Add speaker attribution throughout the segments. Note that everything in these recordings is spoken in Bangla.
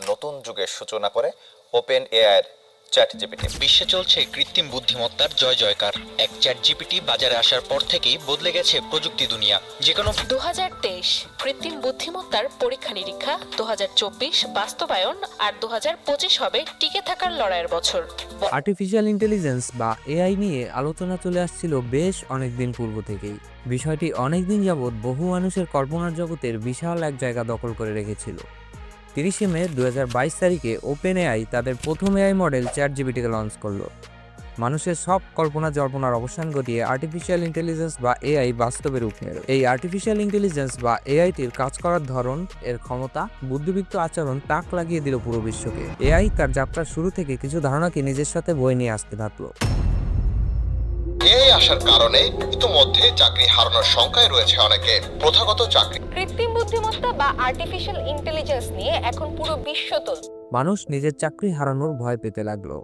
Speaker 1: নতুন যুগের সূচনা করে ওপেন এআইয়ের চ্যাট জিপিটি।
Speaker 2: বিশ্বে চলছে কৃত্রিম বুদ্ধিমত্তার জয় জয়কার। এক চ্যাট জিপিটি বাজারে আসার পর থেকেই বদলে গেছে প্রযুক্তি দুনিয়া। যে কোনো
Speaker 3: 2023 কৃত্রিম বুদ্ধিমত্তার পরীক্ষা নিরীক্ষা, 2024 বাস্তবায়ন, আর 2025 হবে টিকে থাকার লড়াইয়ের বছর।
Speaker 4: আর্টিফিশিয়াল ইন্টেলিজেন্স বা এআই নিয়ে আলোচনা চলে আসছিল বেশ অনেকদিন পূর্ব থেকেই। বিষয়টি অনেকদিন যাবৎ বহু মানুষের কল্পনার জগতের বিশাল এক জায়গা দখল করে রেখেছিল। 30 মে 2022 তারিখে ওপেন এআই তাদের প্রথম এআই মডেল চ্যাট জিপিটিকে লঞ্চ করলো। মানুষের সব কল্পনা জল্পনার অবসান ঘটিয়ে আর্টিফিশিয়াল ইন্টেলিজেন্স বা এআই বাস্তবে রূপ নিল। এই আর্টিফিশিয়াল ইন্টেলিজেন্স বা এআইটির কাজ করার ধরন, এর ক্ষমতা, বুদ্ধিবৃত্ত আচরণ তাক লাগিয়ে দিল পুরো বিশ্বকে। এআই তার যাত্রার শুরু থেকে কিছু ধারণাকে নিজের সাথে বয়ে নিয়ে আসতে থাকলো।
Speaker 1: এআই আসার কারণে ইতিমধ্যে চাকরি হারানোর শঙ্কায় রয়েছে অনেকে। প্রথাগত চাকরি
Speaker 5: কৃত্রিম বুদ্ধিমত্তা বা আর্টিফিশিয়াল ইন্টেলিজেন্স নিয়ে এখন পুরো বিশ্ব
Speaker 4: মানুষ নিজের চাকরি হারানোর ভয় পেতে লাগলো।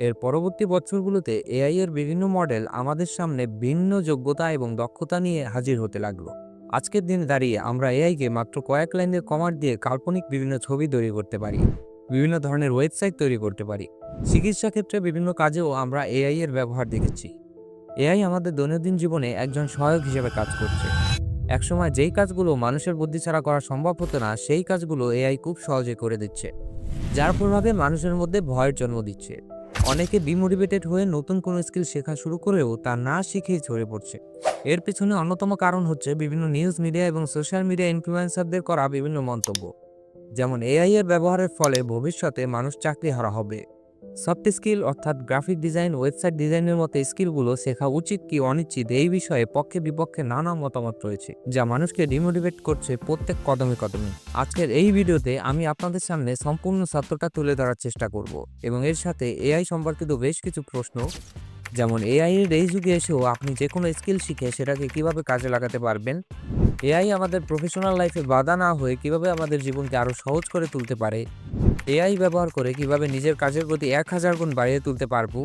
Speaker 4: এর পরবর্তী বছরগুলোতে এআই এর বিভিন্ন মডেল আমাদের সামনে ভিন্ন যোগ্যতা এবং দক্ষতা নিয়ে হাজির হতে লাগলো। আজকের দিনে দাঁড়িয়ে আমরা এআইকে মাত্র কয়েক লাইনের কমান্ড দিয়ে কাল্পনিক বিভিন্ন ছবি তৈরি করতে পারি, বিভিন্ন ধরনের ওয়েবসাইট তৈরি করতে পারি। চিকিৎসা ক্ষেত্রে বিভিন্ন কাজেও আমরা এআই এর ব্যবহার দেখেছি। এআই আমাদের দৈনন্দিন জীবনে একজন সহায়ক হিসেবে কাজ করছে। একসময় যেই কাজগুলো মানুষের বুদ্ধি ছাড়া করা সম্ভব হতো না, সেই কাজগুলো এআই খুব সহজে করে দিচ্ছে, যার প্রভাবে মানুষের মধ্যে ভয়ের জন্ম দিচ্ছে। অনেকে ডিমোটিভেটেড হয়ে নতুন কোনো স্কিল শেখা শুরু করেও তা না শিখেই ছড়ে পড়ছে। এর পেছনে অন্যতম কারণ হচ্ছে বিভিন্ন নিউজ মিডিয়া এবং সোশ্যাল মিডিয়া ইনফ্লুয়েন্সারদের করা বিভিন্ন মন্তব্য। যেমন এআই এর ব্যবহারের ফলে ভবিষ্যতে মানুষ চাকরি হারা হবে। সফট স্কিল অর্থাৎ গ্রাফিক ডিজাইন, ওয়েবসাইট ডিজাইনের মতো স্কিলগুলো শেখা উচিত কি অনুচিত, এই বিষয়ে পক্ষে বিপক্ষে নানা মতামত রয়েছে, যা মানুষকে ডিমোটিভেট করছে প্রত্যেক কদমে কদমে। আজকের এই ভিডিওতে আমি আপনাদের সামনে সম্পূর্ণ সত্যটা তুলে ধরার চেষ্টা করব এবং এর সাথে এআই সম্পর্কিত বেশ কিছু প্রশ্ন, যেমন এআই এর এই যুগে এসেও আপনি যে কোনো স্কিল শিখে সেটাকে কিভাবে কাজে লাগাতে পারবেন, এআই আমাদের প্রফেশনাল লাইফে বাধা না হয়ে কিভাবে আমাদের জীবনকে আরও সহজ করে তুলতে পারে, এআই ব্যবহার করে কিভাবে নিজের কাজের গতি 1000 গুণ বাড়িয়ে তুলতে পারবো,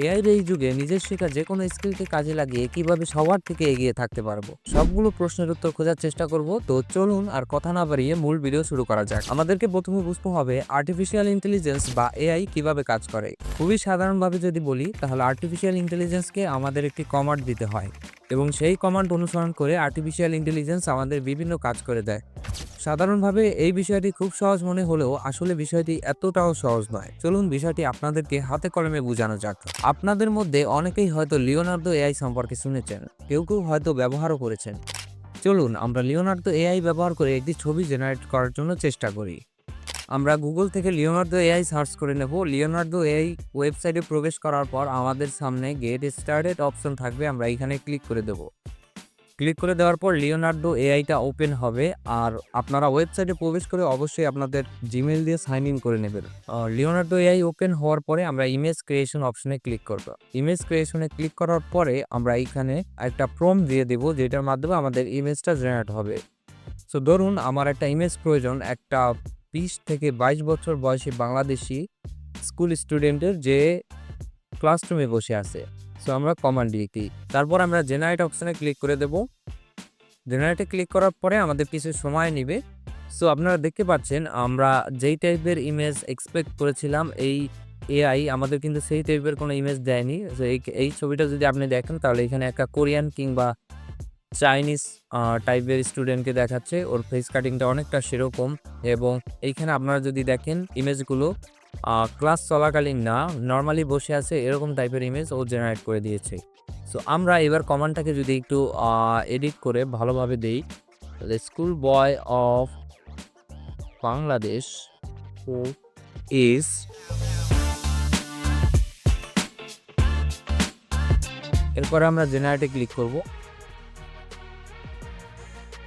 Speaker 4: এআইয়ের এই যুগে নিজের শেখা যে কোনো স্কিলকে কাজে লাগিয়ে কিভাবে সবার থেকে এগিয়ে থাকতে পারবো, সবগুলো প্রশ্নের উত্তর খোঁজার চেষ্টা করব। তো চলুন আর কথা না বাড়িয়ে মূল ভিডিও শুরু করা যাক। আমাদেরকে প্রথমে বুঝতে হবে আর্টিফিশিয়াল ইন্টেলিজেন্স বা এআই কিভাবে কাজ করে। খুবই সাধারণভাবে যদি বলি, তাহলে আর্টিফিশিয়াল ইন্টেলিজেন্সকে আমাদের একটি কমান্ড দিতে হয় এবং সেই কমান্ড অনুসরণ করে আর্টিফিশিয়াল ইন্টেলিজেন্স আমাদের বিভিন্ন কাজ করে দেয়। সাধারণভাবে এই বিষয়টি খুব সহজ মনে হলেও আসলে বিষয়টি এতটাও সহজ নয়। চলুন বিষয়টি আপনাদেরকে হাতে কলমে বোঝানো যাক। আপনাদের মধ্যে অনেকেই হয়তো লিওনার্দো এআই সম্পর্কে শুনেছেন, কেউ কেউ হয়তো ব্যবহারও করেছেন। চলুন আমরা লিওনার্দো এআই ব্যবহার করে একটি ছবি জেনারেট করার জন্য চেষ্টা করি। আমরা গুগল থেকে লিওনার্দো এআই সার্চ করে নেব। লিওনার্দো এআই ওয়েবসাইটে প্রবেশ করার পর আমাদের সামনে গেট স্টার্টেড অপশন থাকবে, আমরা এখানে ক্লিক করে দেব। ক্লিক করে দেওয়ার পর লিওনার্দো এআইটা ওপেন হবে। আর আপনারা ওয়েবসাইটে প্রবেশ করে অবশ্যই আপনাদের জিমেল দিয়ে সাইন ইন করে নেবেন। লিওনার্দো এআই ওপেন হওয়ার পরে আমরা ইমেজ ক্রিয়েশন অপশনে ক্লিক করব। ইমেজ ক্রিয়েশনে ক্লিক করার পরে আমরা এখানে একটা প্রম্পট দিয়ে দেব, যেটার মাধ্যমে আমাদের ইমেজটা জেনারেট হবে। সো ধরুন আমার একটা ইমেজ প্রয়োজন, একটা 20 থেকে 22 বছর বয়সী বাংলাদেশি স্কুল স্টুডেন্টের যে ক্লাসরুমে বসে আছে। সো আমরা কমান্ড লিখি, তারপর আমরা জেনারেট অপশনে ক্লিক করে দেব। জেনারেটে ক্লিক করার পরে আমাদের কিছু সময় নেবে। সো আপনারা দেখতে পাচ্ছেন আমরা যেই টাইপের ইমেজ এক্সপেক্ট করেছিলাম, এই এআই আমাদের কিন্তু সেই টাইপের কোনো ইমেজ দেয়নি। সো এই ছবিটা যদি আপনি দেখেন, তাহলে এখানে একটা কোরিয়ান কিংবা চাইনিজ টাইপের স্টুডেন্টকে দেখাচ্ছে, ওর ফেস কাটিংটা অনেকটা সেরকম। এবং এইখানে আপনারা যদি দেখেন ইমেজগুলো ক্লাস চলাকালীন না, নর্মালি বসে আছে এরকম টাইপের ইমেজ ও জেনারেট করে দিয়েছে। সো আমরা এবার কমান্ডটাকে যদি একটু এডিট করে ভালোভাবে দেই, তাহলে school boy of Bangladesh who is, এরপরে আমরা জেনারেটে ক্লিক করব।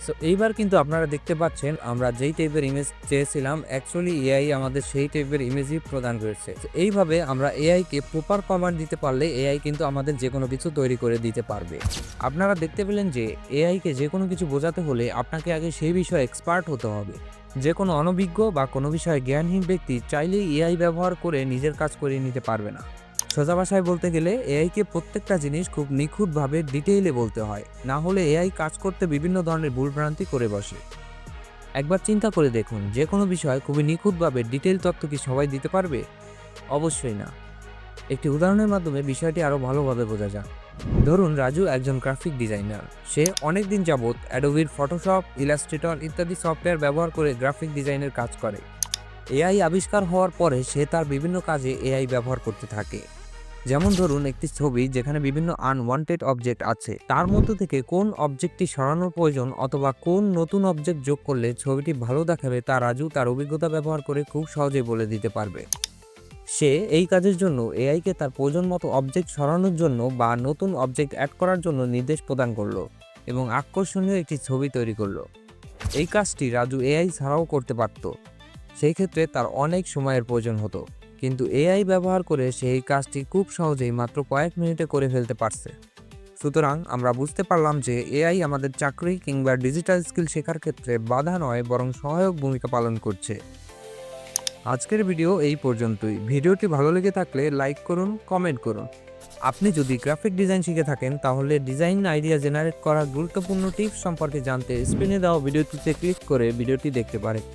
Speaker 4: সো এইবার কিন্তু আপনারা দেখতে পাচ্ছেন আমরা যেই টাইপের ইমেজ চেয়েছিলাম, অ্যাকচুয়ালি এআই আমাদের সেই টাইপের ইমেজই প্রদান করেছে। এইভাবে আমরা এআইকে প্রপার কমান্ড দিতে পারলে এআই কিন্তু আমাদের যে কোনো কিছু তৈরি করে দিতে পারবে। আপনারা দেখতে পেলেন যে এআইকে যে কোনো কিছু বোঝাতে হলে আপনাকে আগে সেই বিষয়ে এক্সপার্ট হতে হবে। যে কোনো অনভিজ্ঞ বা কোনো বিষয়ে জ্ঞানহীন ব্যক্তি চাইলেই এআই ব্যবহার করে নিজের কাজ করিয়ে নিতে পারবে না। সোজা ভাষায় বলতে গেলে এআইকে প্রত্যেকটা জিনিস খুব নিখুঁতভাবে ডিটেইলে বলতে হয়, না হলে এআই কাজ করতে বিভিন্ন ধরনের ভুলভ্রান্তি করে বসে। একবার চিন্তা করে দেখুন, যে কোনো বিষয় খুবই নিখুঁতভাবে ডিটেল তথ্য কি সবাই দিতে পারবে? অবশ্যই না। একটি উদাহরণের মাধ্যমে বিষয়টি আরও ভালোভাবে বোঝা যায়। ধরুন রাজু একজন গ্রাফিক ডিজাইনার। সে অনেক দিন যাবৎ অ্যাডোবির ফটোশপ, ইলাস্ট্রেটর ইত্যাদি সফটওয়্যার ব্যবহার করে গ্রাফিক ডিজাইনের কাজ করে। এআই আবিষ্কার হওয়ার পরে সে তার বিভিন্ন কাজে এআই ব্যবহার করতে থাকে। যেমন ধরুন একটি ছবি যেখানে বিভিন্ন আনওয়ান্টেড অবজেক্ট আছে, তার মধ্য থেকে কোন অবজেক্টটি সরানোর প্রয়োজন অথবা কোন নতুন অবজেক্ট যোগ করলে ছবিটি ভালো দেখাবে তা রাজু তার অভিজ্ঞতা ব্যবহার করে খুব সহজেই বলে দিতে পারবে। সে এই কাজের জন্য এআইকে তার প্রয়োজন মতো অবজেক্ট সরানোর জন্য বা নতুন অবজেক্ট অ্যাড করার জন্য নির্দেশ প্রদান করলো এবং আকর্ষণীয় একটি ছবি তৈরি করলো। এই কাজটি রাজু এআই ছাড়াও করতে পারত। সেই ক্ষেত্রে তার অনেক সময়ের প্রয়োজন হতো, কিন্তু এআই ব্যবহার করে সে এই কাজটি খুব সহজেই মাত্র কয়েক মিনিটে করে ফেলতে পারছে। সুতরাং আমরা বুঝতে পারলাম যে এআই আমাদের চাকরি কিংবা ডিজিটাল স্কিল শেখার ক্ষেত্রে বাধা নয়, বরং সহায়ক ভূমিকা পালন করছে। আজকের ভিডিও এই পর্যন্তই। ভিডিওটি ভালো লেগে থাকলে লাইক করুন, কমেন্ট করুন। আপনি যদি গ্রাফিক ডিজাইন শিখে থাকেন তাহলে ডিজাইন আইডিয়া জেনারেট করার গুরুত্বপূর্ণ টিপস সম্পর্কে জানতে স্ক্রিনে দেওয়া ভিডিওটিতে ক্লিক করে ভিডিওটি দেখতে পারেন।